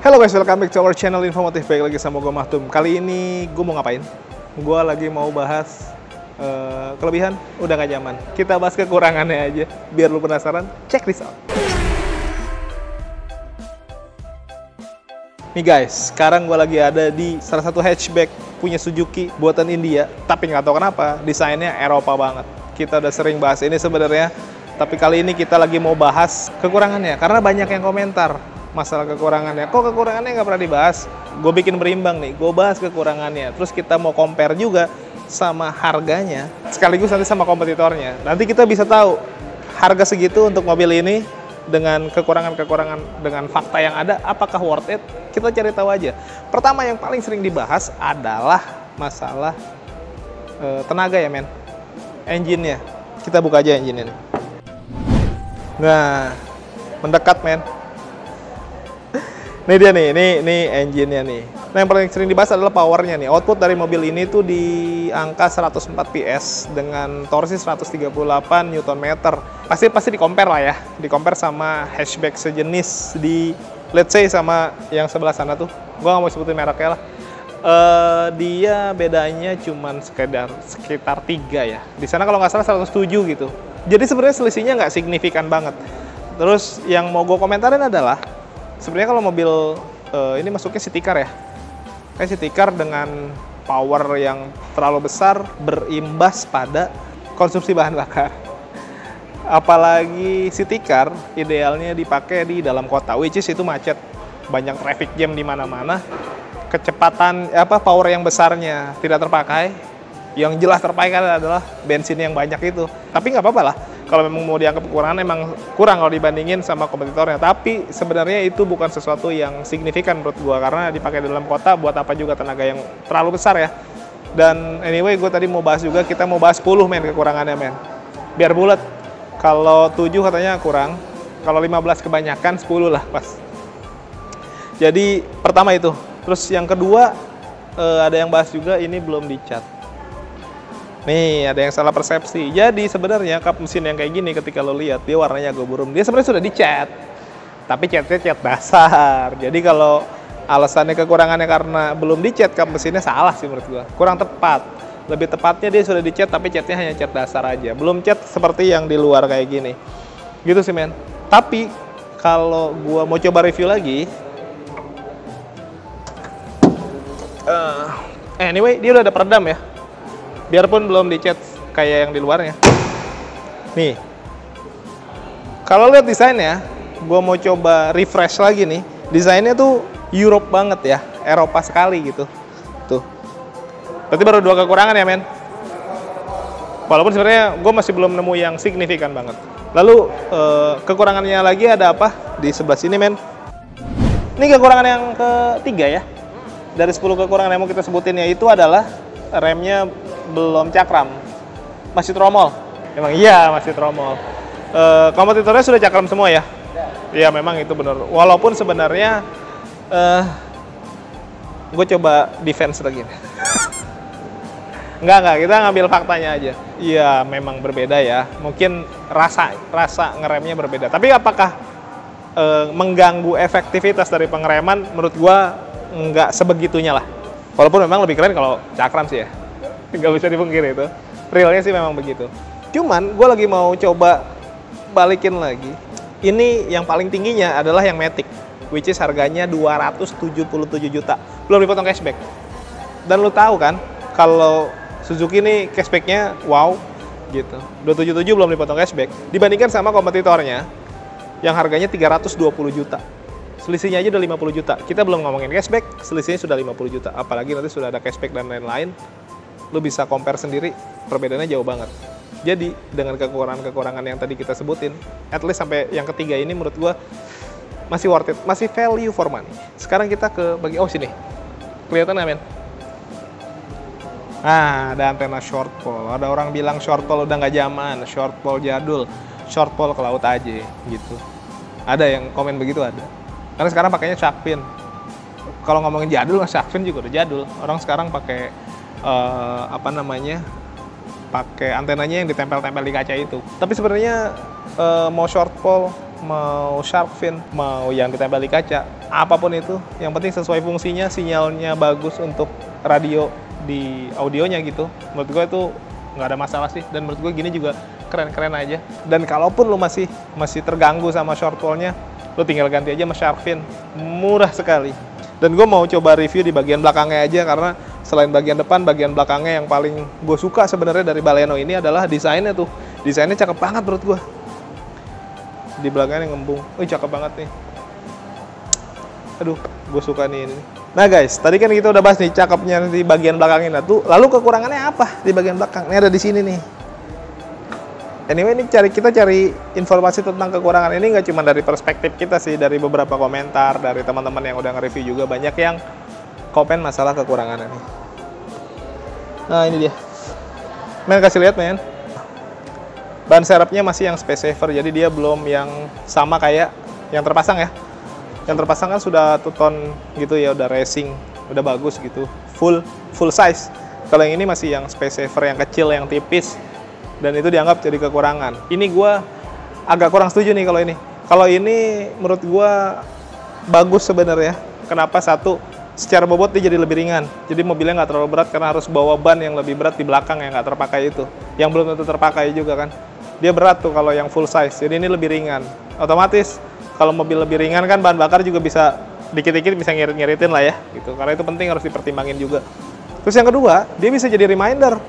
Halo guys, welcome back to our channel Infomotif. Baik lagi sama gue Mahtum. Kali ini gue mau ngapain? Gue lagi mau bahas kelebihan udah gak zaman. Kita bahas kekurangannya aja. Biar lu penasaran, check this out. Nih guys, sekarang gue lagi ada di salah satu hatchback punya Suzuki buatan India. Tapi nggak tahu kenapa, desainnya Eropa banget. Kita udah sering bahas ini sebenarnya. Tapi kali ini kita lagi mau bahas kekurangannya. Karena banyak yang komentar masalah kekurangannya. Kok kekurangannya nggak pernah dibahas? Gue bikin berimbang nih, gue bahas kekurangannya. Terus kita mau compare juga sama harganya, sekaligus nanti sama kompetitornya. Nanti kita bisa tahu harga segitu untuk mobil ini dengan kekurangan-kekurangan, dengan fakta yang ada, apakah worth it? Kita cari tahu aja. Pertama yang paling sering dibahas adalah masalah tenaga ya men. Engine-nya. Kita buka aja engine-nya nih. Nah, mendekat men. Ini dia nih, ini engine-nya nih. Nah, yang paling sering dibahas adalah powernya nih. Output dari mobil ini tuh di angka 104 PS dengan torsi 138 Nm. Pasti di-compare lah ya. Di-compare sama hatchback sejenis di, let's say sama yang sebelah sana tuh. Gua nggak mau sebutin mereknya lah. Dia bedanya cuman sekitar 3 ya. Di sana kalau nggak salah 107 gitu. Jadi sebenarnya selisihnya nggak signifikan banget. Terus yang mau gue komentarin adalah sebenarnya kalau mobil ini masuknya city car ya. Kayak city car dengan power yang terlalu besar berimbas pada konsumsi bahan bakar. Apalagi city car idealnya dipakai di dalam kota, which is itu macet, banyak traffic jam di mana-mana. Kecepatan power yang besarnya tidak terpakai. Yang jelas terpakai adalah bensin yang banyak itu. Tapi nggak apa-apa lah. Kalau memang mau dianggap kekurangan, emang kurang kalau dibandingin sama kompetitornya. Tapi sebenarnya itu bukan sesuatu yang signifikan menurut gua, karena dipakai di dalam kota buat apa juga tenaga yang terlalu besar ya. Dan anyway, gue tadi mau bahas juga, kita mau bahas 10 men kekurangannya men. Biar bulat. Kalau 7 katanya kurang, kalau 15 kebanyakan, 10 lah pas. Jadi pertama itu. Terus yang kedua, ada yang bahas juga ini belum dicat. Nih, ada yang salah persepsi. Jadi sebenarnya kap mesin yang kayak gini ketika lo lihat, dia warnanya agak buram. Dia sebenarnya sudah dicat. Tapi catnya cat dasar. Jadi kalau alasannya kekurangannya karena belum dicat kap mesinnya, salah sih menurut gua. Kurang tepat. Lebih tepatnya dia sudah dicat tapi catnya hanya cat dasar aja. Belum cat seperti yang di luar kayak gini. Gitu sih men. Tapi kalau gua mau coba review lagi, anyway, dia udah ada peredam ya. Biarpun belum dicat kayak yang di luarnya. Nih. Kalau lihat desainnya, gue mau coba refresh lagi nih. Desainnya tuh Europe banget ya, Eropa sekali gitu. Tuh. Berarti baru 2 kekurangan ya, men. Walaupun sebenarnya gue masih belum nemu yang signifikan banget. Lalu kekurangannya lagi ada apa? Di sebelah sini, men. Ini kekurangan yang ketiga ya. Dari 10 kekurangan yang mau kita sebutin ya, itu adalah remnya belum cakram, masih tromol. Emang iya masih tromol. Kompetitornya sudah cakram semua ya. Iya memang itu benar. Walaupun sebenarnya gue coba defense lagi. Enggak, kita ngambil faktanya aja. Iya memang berbeda ya. Mungkin rasa ngeremnya berbeda. Tapi apakah mengganggu efektivitas dari pengereman? Menurut gue nggak sebegitunya lah. Walaupun memang lebih keren kalau cakram sih ya. Nggak bisa dipungkiri itu. Realnya sih memang begitu. Cuman gue lagi mau coba balikin lagi. Ini yang paling tingginya adalah yang Matic, which is harganya 277 juta. Belum dipotong cashback. Dan lu tahu kan, kalau Suzuki ini cashbacknya wow gitu. 277 belum dipotong cashback. Dibandingkan sama kompetitornya yang harganya 320 juta. Selisihnya aja udah 50 juta. Kita belum ngomongin cashback, selisihnya sudah 50 juta. Apalagi nanti sudah ada cashback dan lain-lain. Lu bisa compare sendiri, perbedaannya jauh banget. Jadi, dengan kekurangan-kekurangan yang tadi kita sebutin, at least sampai yang ketiga ini menurut gua masih worth it, masih value for money. Sekarang kita ke sini. Kelihatan nggak, men? Nah, ada antena short pole. Ada orang bilang short pole udah nggak zaman, short pole jadul, short pole ke laut aja, gitu. Ada yang komen begitu, ada. Karena sekarang pakainya shark fin. Kalau ngomongin jadul, shark fin juga udah jadul. Orang sekarang pakai pakai antenanya yang ditempel-tempel di kaca itu. Tapi sebenarnya mau short pole mau shark fin, mau yang ditempel di kaca, apapun itu, yang penting sesuai fungsinya, sinyalnya bagus untuk radio di audionya gitu. Menurut gue itu nggak ada masalah sih, dan menurut gue gini juga keren-keren aja. Dan kalaupun lu masih terganggu sama short wall-nya, lu tinggal ganti aja sama shark fin, murah sekali. Dan gue mau coba review di bagian belakangnya aja, karena selain bagian depan, bagian belakangnya yang paling gue suka sebenarnya dari Baleno ini adalah desainnya tuh. Desainnya cakep banget menurut gue. Di belakangnya ngembung, cakep banget nih. Aduh, gue suka nih ini. Nah guys, tadi kan kita udah bahas nih cakepnya di bagian belakangnya tuh. Lalu kekurangannya apa di bagian belakang? Ini ada di sini nih. Anyway, ini kita cari informasi tentang kekurangan ini nggak cuma dari perspektif kita sih, dari beberapa komentar, dari teman-teman yang udah nge-review juga banyak yang komen masalah kekurangan ini. Nah ini dia. Men, kasih lihat men. Ban serepnya masih yang space saver, jadi dia belum yang sama kayak yang terpasang ya. Yang terpasang kan sudah two-tone gitu ya, udah racing, udah bagus gitu, full size. Kalau yang ini masih yang space saver, yang kecil, yang tipis, dan itu dianggap jadi kekurangan. Ini gue agak kurang setuju nih kalau ini. Kalau ini menurut gue bagus sebenarnya. Kenapa? Satu, secara bobot dia jadi lebih ringan. Jadi mobilnya nggak terlalu berat karena harus bawa ban yang lebih berat di belakang yang nggak terpakai itu. Yang belum tentu terpakai juga kan. Dia berat tuh kalau yang full size. Jadi ini lebih ringan. Otomatis kalau mobil lebih ringan kan bahan bakar juga bisa dikit-dikit bisa ngirit-ngiritin lah ya. Gitu. Karena itu penting, harus dipertimbangin juga. Terus yang kedua, dia bisa jadi reminder.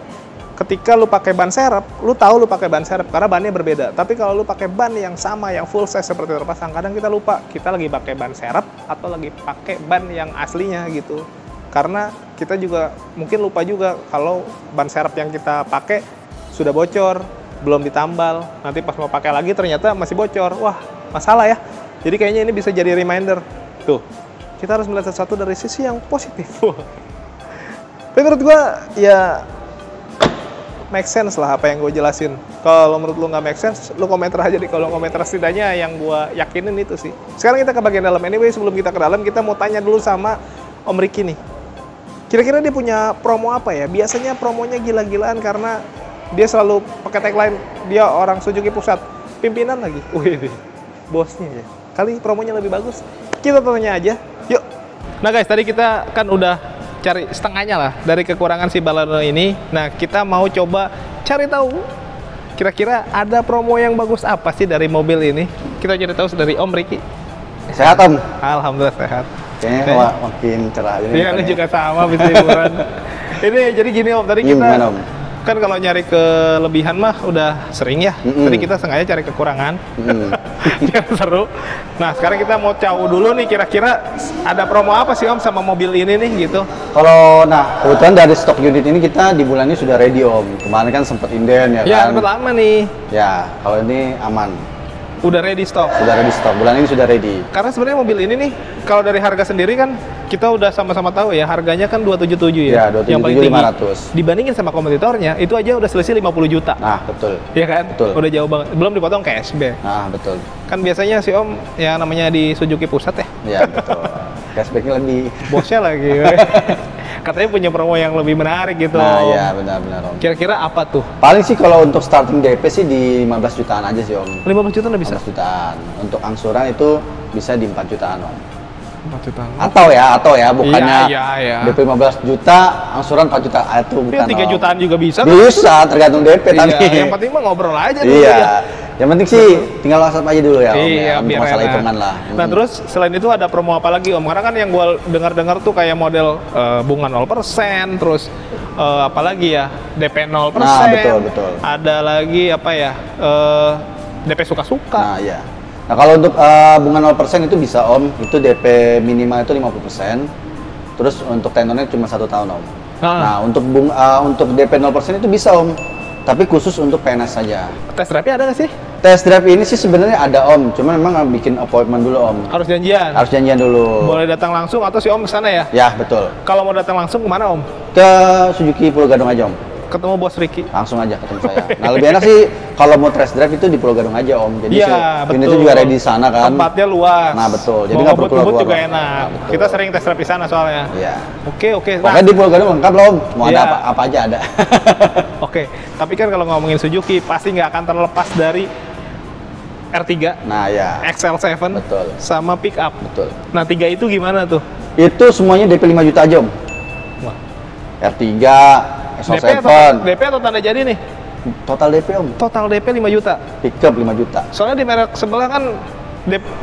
Ketika lu pakai ban serep, lu tahu lu pakai ban serep karena bannya berbeda. Tapi kalau lu pakai ban yang sama, yang full size seperti terpasang, kadang kita lupa kita lagi pakai ban serep atau lagi pakai ban yang aslinya gitu. Karena kita juga mungkin lupa juga kalau ban serep yang kita pakai sudah bocor, belum ditambal. Nanti pas mau pakai lagi ternyata masih bocor. Wah, masalah ya. Jadi kayaknya ini bisa jadi reminder. Tuh, kita harus melihat sesuatu dari sisi yang positif. Tapi menurut gua ya make sense lah apa yang gue jelasin. Kalau menurut lu nggak make sense, lu komentar aja di kolom komentar. Setidaknya yang gue yakinin itu sih. Sekarang kita ke bagian dalam. Anyway, sebelum kita ke dalam, kita mau tanya dulu sama Om Ricky nih. Kira-kira dia punya promo apa ya? Biasanya promonya gila-gilaan karena dia selalu pakai tagline, dia orang Suzuki Pusat. Pimpinan lagi. Wih, bosnya ya. Kali promonya lebih bagus. Kita tanya aja. Yuk. Nah guys, tadi kita kan udah cari setengahnya lah dari kekurangan si Baleno ini. Nah, kita mau coba cari tahu kira-kira ada promo yang bagus apa sih dari mobil ini. Kita cari tahu dari Om Ricky. Sehat Om? Alhamdulillah sehat. Kayaknya makin cerah aja. Iya, ini juga sama bisa liburan. Ini jadi gini Om, tadi kita kan kalau nyari kelebihan mah udah sering ya. Tadi kita sengaja cari kekurangan. Yang seru. Nah, sekarang kita mau tahu dulu nih kira-kira ada promo apa sih Om sama mobil ini nih gitu. Kalau kebetulan dari stok unit ini kita di bulan ini sudah ready Om. Kemarin kan sempat inden ya kan. Ya, sempat lama nih. Ya, kalau ini aman. Udah ready stok? Sudah ready stok, bulan ini sudah ready. Karena sebenarnya mobil ini nih, kalau dari harga sendiri kan kita udah sama-sama tahu ya, harganya kan 277 ya. Ya, 277 500. Dibandingin sama kompetitornya, itu aja udah selisih 50 juta. Nah, betul. Iya kan? Betul. Udah jauh banget. Belum dipotong cashback. Nah, betul. Kan biasanya si Om, ya namanya di Suzuki Pusat ya. Iya, betul. Cashbacknya lebih. Bosnya lagi. Katanya punya promo yang lebih menarik gitu. Nah, iya benar-benar Om. Kira-kira apa tuh? Paling sih kalau untuk starting DP sih di 15 jutaan aja sih Om. 15 juta udah bisa? 15 jutaan. Untuk angsuran itu bisa di 4 jutaan Om. 4 jutaan. Atau ya bukannya iya. DP 15 juta, angsuran 4 juta. Itu bukan. 3 jutaan juga bisa. Bisa, tergantung DP tadi. Yang penting mah ngobrol aja dulu iya. ya. Yang penting sih tinggal WhatsApp aja dulu ya Om. Iya, Untuk biar masalah enak. hitungan lah. Nah, terus selain itu ada promo apa lagi Om? Karena kan yang gue dengar-dengar tuh kayak model bunga 0%, terus apalagi ya DP 0%. Nah, betul. Ada lagi apa ya? DP suka-suka. Nah, iya. Nah, kalau untuk bunga 0% itu bisa Om. Itu DP minimal itu 50%. Terus untuk tenornya cuma 1 tahun Om. Nah, untuk DP 0% itu bisa Om. Tapi khusus untuk PNS saja. Tes drive-nya ada nggak sih? Tes drive ini sih sebenarnya ada Om, cuma memang bikin appointment dulu Om. Harus janjian? Harus janjian dulu. Boleh datang langsung atau si Om kesana ya? Ya, betul. Kalau mau datang langsung kemana Om? Ke Suzuki Pulau Gadung aja Om. Ketemu bos Ricky? Langsung aja ketemu saya. Nah, lebih enak sih kalau mau test drive itu di Pulau Gadung aja Om. Jadi unitnya juga ready di sana kan. Tempatnya luas. Nah, betul. Jadi mau nggak perlu keluar. juga enak. Nah, kita sering test drive di sana soalnya. Iya. Oke. Pokoknya di Pulau Gadung lengkap loh Om. Mau ada apa aja ada. Oke. Tapi kan kalau ngomongin Suzuki pasti nggak akan terlepas dari R3, Nah ya, XL7, betul. sama pick up. Betul. Nah 3 itu gimana tuh? Itu semuanya DP 5 juta aja Om. Wah. R3, DP XL7, atau tanda jadi nih? total DP Om. Total DP 5 juta. Pickup 5 juta. Soalnya di merek sebelah kan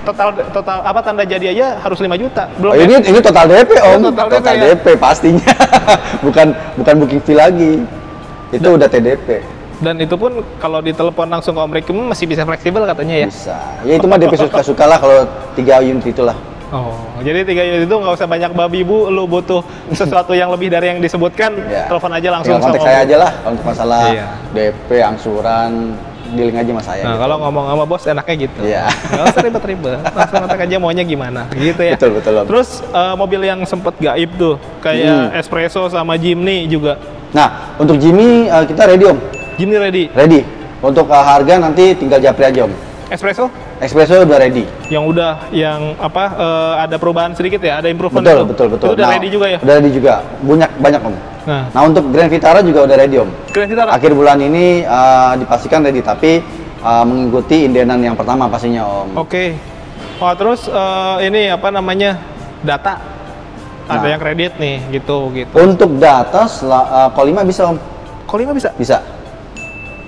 total apa tanda jadi aja harus 5 juta. Oh, Belum ini total DP Om. Total Total DP, ya? DP pastinya. bukan booking fee lagi. Itu udah TDP. Dan itu pun kalau ditelepon langsung ke Om Ricky masih bisa fleksibel katanya ya? Bisa. Ya itu mah DP suka-suka lah kalau 3 unit itulah. Oh, jadi 3 unit itu nggak usah banyak babi bu, lu butuh sesuatu yang lebih dari yang disebutkan, Ya. telepon aja langsung Tinggal kontak sama saya Om. aja lah kalau untuk masalah Iya. DP, angsuran, dealing aja sama saya. Nah, gitu. kalau ngomong sama bos enaknya gitu. Iya. Nggak usah ribet-ribet, langsung kontak aja maunya gimana, gitu ya. Betul Om. Terus mobil yang sempet gaib tuh, kayak Espresso sama Jimny juga. Nah, untuk Jimmy kita ready Om. Jimny ready, Ready. Untuk harga nanti tinggal japri aja Om. Espresso Espresso udah ready. yang apa ada perubahan sedikit ya, ada improvement Betul. itu udah Nah, ready juga ya. Udah ready juga. Banyak Om. Nah, Untuk Grand Vitara juga udah ready Om. Grand Vitara Akhir bulan ini dipastikan ready, tapi mengikuti indenan yang pertama pastinya Om. Oke. Wah, terus ini apa namanya? Data. Ada Nah. yang kredit nih, gitu. Untuk data Call 5 bisa Om. Call 5 bisa? Bisa.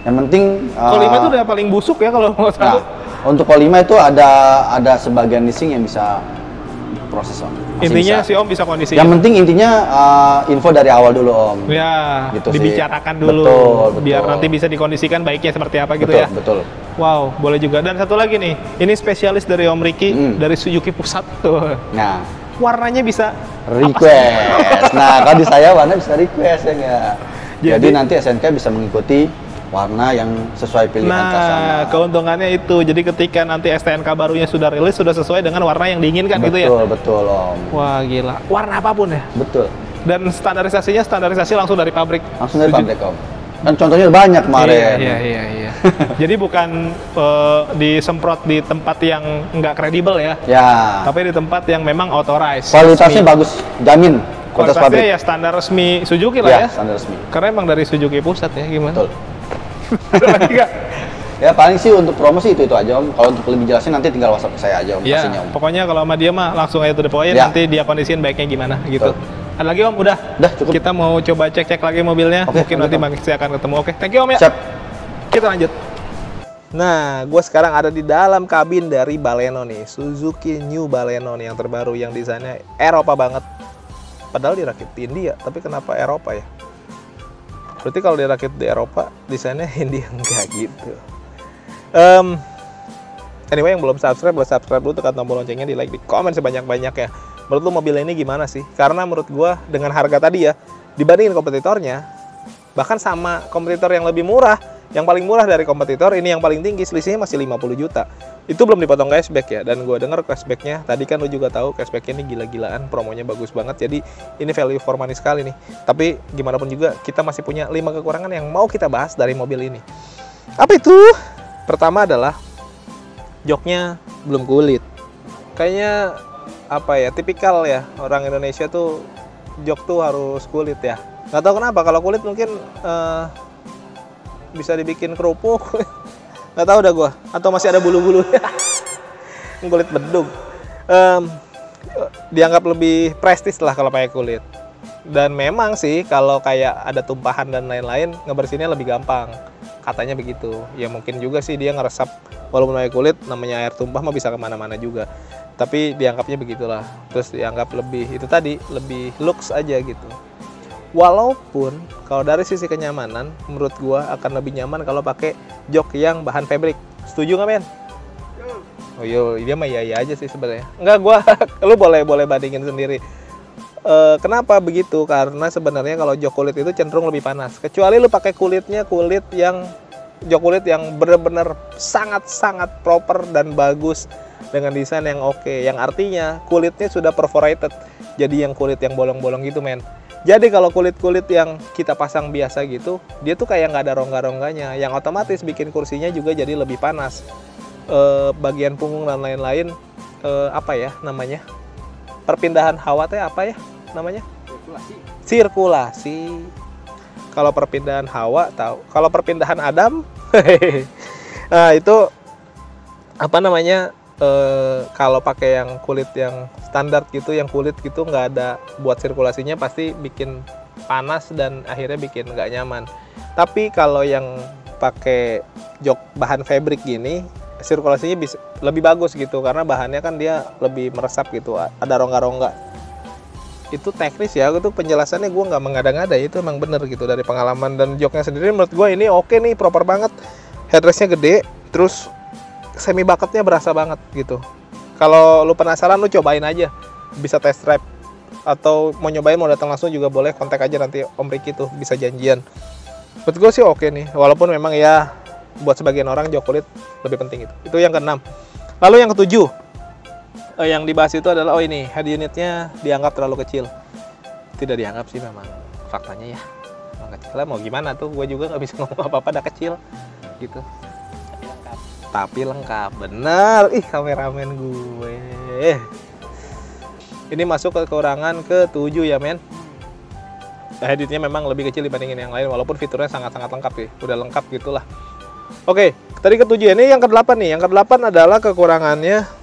Yang penting Call 5 itu udah paling busuk ya kalau nggak nah, salah. untuk Call 5 itu ada sebagian leasing yang bisa proses Om. Masih Intinya bisa. si Om bisa kondisi. Yang penting intinya info dari awal dulu Om. Ya, Gitu sih. dibicarakan dulu. Betul. Biar nanti bisa dikondisikan baiknya seperti apa gitu ya. Betul. Wow, boleh juga. Dan satu lagi nih, ini spesialis dari Om Ricky dari Suzuki Pusat tuh. Nah, Warnanya bisa request. Nah, kalau di saya warna bisa request ya nggak? Jadi Jadi- nanti SNK bisa mengikuti warna yang sesuai pilihan customer. Nah, keuntungannya itu. Jadi ketika nanti STNK barunya sudah rilis, sudah sesuai dengan warna yang diinginkan gitu ya? Betul Om. Wah, gila. Warna apapun ya? Betul. Dan standarisasi langsung dari pabrik. Langsung dari pabrik Om. Kan contohnya banyak kemarin. Iya. Jadi bukan disemprot di tempat yang nggak kredibel ya, Ya. tapi di tempat yang memang authorized. Kualitasnya resmi. bagus, jamin. Kualitas Kualitasnya pabrik. ya standar resmi Suzuki lah ya. Standar resmi. Karena emang dari Suzuki Pusat ya, gimana? Betul. Ada lagi nggak? Ya paling sih untuk promosi itu aja Om. Kalau untuk lebih jelasnya nanti tinggal WhatsApp saya aja Om. Ya, Pastinya Om. pokoknya kalau sama dia mah langsung aja to the point, Ya. nanti dia kondisiin baiknya gimana gitu. Betul. Ada lagi Om? Udah? Udah, cukup. Kita mau coba cek-cek lagi mobilnya, Oke, mungkin lanjut, nanti masih akan ketemu. Oke, thank you Om ya. Siap. Kita lanjut. Nah, gue sekarang ada di dalam kabin dari Baleno nih, Suzuki New Baleno nih yang terbaru, yang desainnya Eropa banget. Padahal dirakit di India, tapi kenapa Eropa ya? Berarti kalau dirakit di Eropa, desainnya India enggak gitu. Anyway, yang belum subscribe, boleh subscribe dulu, tekan tombol loncengnya, di like, di komen sebanyak-banyak ya. Menurut lu mobil ini gimana sih? Karena menurut gua dengan harga tadi ya, dibandingin kompetitornya, bahkan sama kompetitor yang lebih murah, yang paling murah dari kompetitor, ini yang paling tinggi, selisihnya masih 50 juta. Itu belum dipotong cashback ya, dan gua denger cashbacknya, tadi kan lu juga tahu cashbacknya ini gila-gilaan, promonya bagus banget, jadi ini value for money sekali nih. Tapi gimana pun juga, kita masih punya 5 kekurangan yang mau kita bahas dari mobil ini. Apa itu? Pertama adalah joknya belum kulit. Kayaknya apa ya, tipikal ya orang Indonesia tuh jok tuh harus kulit ya. Nggak tahu kenapa, kalau kulit mungkin bisa dibikin kerupuk. Nggak tahu dah gua, atau masih ada bulu-bulu. Kulit bedug. Dianggap lebih prestis lah kalau pakai kulit. Dan memang sih kalau kayak ada tumpahan dan lain-lain, ngebersihinnya lebih gampang. Katanya begitu. Ya mungkin juga sih dia ngeresap, walaupun pakai kulit, namanya air tumpah mah bisa kemana-mana juga. Tapi dianggapnya begitulah. Terus dianggap lebih, itu tadi, lebih looks aja gitu. Walaupun kalau dari sisi kenyamanan, menurut gua akan lebih nyaman kalau pakai jok yang bahan fabric. Setuju nggak, men? Oh iya, dia mah iya aja sih sebenarnya. Enggak, gua lu boleh bandingin sendiri. Kenapa begitu? Karena sebenarnya kalau jok kulit itu cenderung lebih panas. Kecuali lu pakai jok kulit yang benar-benar sangat-sangat proper dan bagus dengan desain yang oke. Yang artinya kulitnya sudah perforated. Jadi yang kulit yang bolong-bolong gitu, men. Jadi kalau kulit-kulit yang kita pasang biasa gitu, dia tuh kayak nggak ada rongga-rongganya. Yang otomatis bikin kursinya juga jadi lebih panas. Bagian punggung dan lain-lain, apa ya namanya? Perpindahan hawa teh apa ya namanya? Sirkulasi. Kalau perpindahan hawa tahu. Kalau perpindahan Adam, nah itu apa namanya, kalau pakai yang kulit yang standar gitu, yang kulit gitu nggak ada buat sirkulasinya, pasti bikin panas dan akhirnya bikin nggak nyaman. Tapi kalau yang pakai jok bahan fabric gini, sirkulasinya bisa lebih bagus gitu, karena bahannya kan dia lebih meresap gitu, ada rongga-rongga. Itu teknis ya, itu penjelasannya gue nggak mengada-ngada, itu emang bener gitu dari pengalaman. Dan joknya sendiri menurut gue ini oke nih, proper banget, headrestnya gede, terus semi bucketnya berasa banget gitu. Kalau lu penasaran, lu cobain aja, bisa test drive atau mau nyobain, mau datang langsung juga boleh, kontak aja nanti Om Ricky tuh, bisa janjian. Menurut gue sih oke nih, walaupun memang ya buat sebagian orang jok kulit lebih penting itu. Itu yang ke-6. Lalu yang ke-7 yang dibahas itu adalah, ini head unitnya dianggap terlalu kecil. Tidak dianggap sih, memang faktanya ya, emang kecil lah, mau gimana tuh, gue juga nggak bisa ngomong apa-apa, udah kecil gitu. Tapi lengkap, bener. Ih, kameramen gue. Ini masuk ke kekurangan ke-7 ya men. Head unitnya memang lebih kecil dibandingin yang lain, walaupun fiturnya sangat-sangat lengkap sih, udah lengkap gitulah. Oke, tadi ke-7, ini yang ke-8 nih. Yang ke-8 adalah kekurangannya,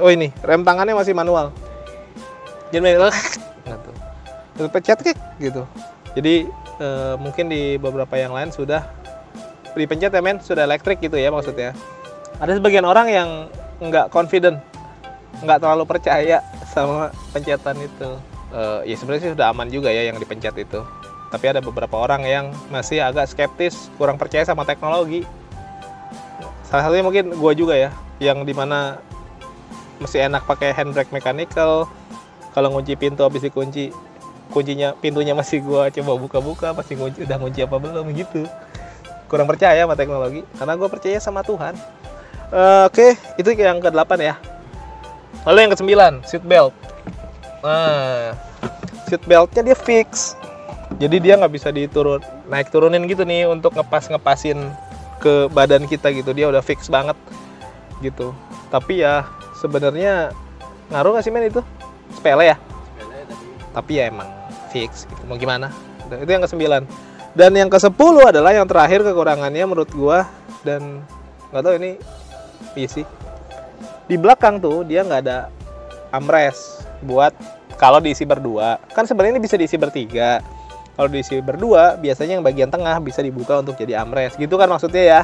ini rem tangannya masih manual. Jadi gitu. Pencet klik gitu. Jadi mungkin di beberapa yang lain sudah dipencet ya men, sudah elektrik gitu ya maksudnya. Ada sebagian orang yang nggak confident, nggak terlalu percaya sama pencetan itu. Ya sebenarnya sih sudah aman juga ya yang dipencet itu. Tapi ada beberapa orang yang masih agak skeptis, kurang percaya sama teknologi. Salah satunya mungkin gue juga ya, yang dimana masih enak pakai handbrake mechanical. Kalau ngunci pintu habis dikunci, pintunya masih gua coba buka-buka, masih udah ngunci apa belum gitu. Kurang percaya sama teknologi, karena gua percaya sama Tuhan. Oke, itu yang ke-8 ya. Lalu yang ke-9, seat belt. Nah, seat beltnya dia fix. Jadi dia nggak bisa naik turunin gitu nih untuk ngepasin ke badan kita gitu. Dia udah fix banget gitu. Tapi ya sebenarnya ngaruh nggak sih men itu? Sepele ya? Sepele tapi ya emang fix gitu. Mau gimana? Itu yang ke-9. Dan yang ke-10 adalah yang terakhir kekurangannya menurut gua, dan nggak tahu ini iya sih. Di belakang tuh dia nggak ada armrest buat kalau diisi berdua. Kan sebenarnya ini bisa diisi bertiga. Kalau diisi berdua biasanya yang bagian tengah bisa dibuka untuk jadi armrest. Gitu kan maksudnya ya?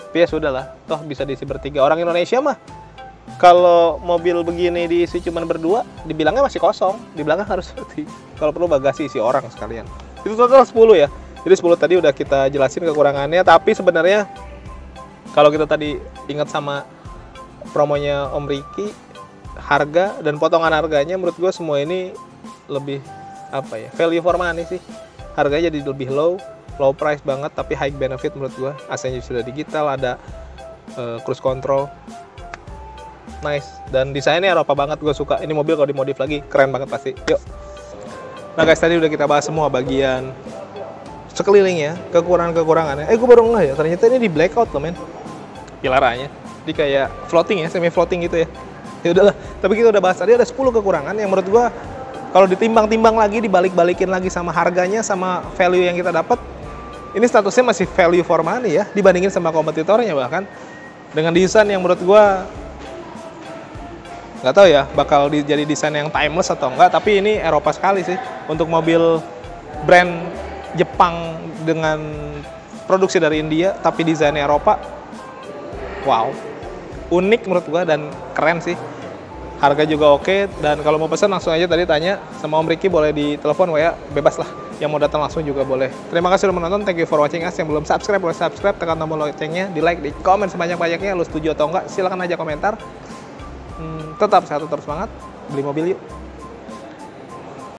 Tapi ya sudahlah, toh bisa diisi bertiga. Orang Indonesia mah kalau mobil begini diisi cuma berdua, dibilangnya masih kosong. Di belakang harus seperti, kalau perlu bagasi isi orang sekalian. Itu total 10 ya. Jadi 10 tadi udah kita jelasin kekurangannya. Tapi sebenarnya kalau kita tadi ingat sama promonya Om Ricky, harga dan potongan harganya menurut gue semua ini lebih apa ya, value for money sih. Harganya jadi lebih low price banget, tapi high benefit menurut gue. AC-nya sudah digital, ada cruise control. Nice, dan desainnya Eropa banget, gue suka. Ini mobil kalau dimodif lagi keren banget pasti. Yuk. Nah guys, tadi udah kita bahas semua bagian sekelilingnya, kekurangannya. Gue baru ngeh ya, ternyata ini di blackout loh men, pilaranya. Jadi kayak floating ya, semi floating gitu ya. Ya udahlah, tapi kita udah bahas tadi ada 10 kekurangan yang menurut gue kalau ditimbang-timbang lagi, dibalik-balikin lagi sama harganya, sama value yang kita dapat, ini statusnya masih value for money ya, dibandingin sama kompetitornya bahkan. Dengan desain yang menurut gue nggak tahu ya bakal jadi desain yang timeless atau enggak, tapi ini Eropa sekali sih untuk mobil brand Jepang dengan produksi dari India tapi desainnya Eropa. Wow, unik menurut gua dan keren sih. Harga juga oke, dan kalau mau pesan langsung aja tadi tanya sama Om Ricky, boleh di telepon WA, bebas lah. Yang mau datang langsung juga boleh. Terima kasih sudah menonton, thank you for watching us. Yang belum subscribe boleh subscribe, tekan tombol loncengnya, di like, di komen sebanyak-banyaknya. Lu setuju atau enggak silahkan aja komentar. Tetap sehat, tetap semangat, beli mobil yuk.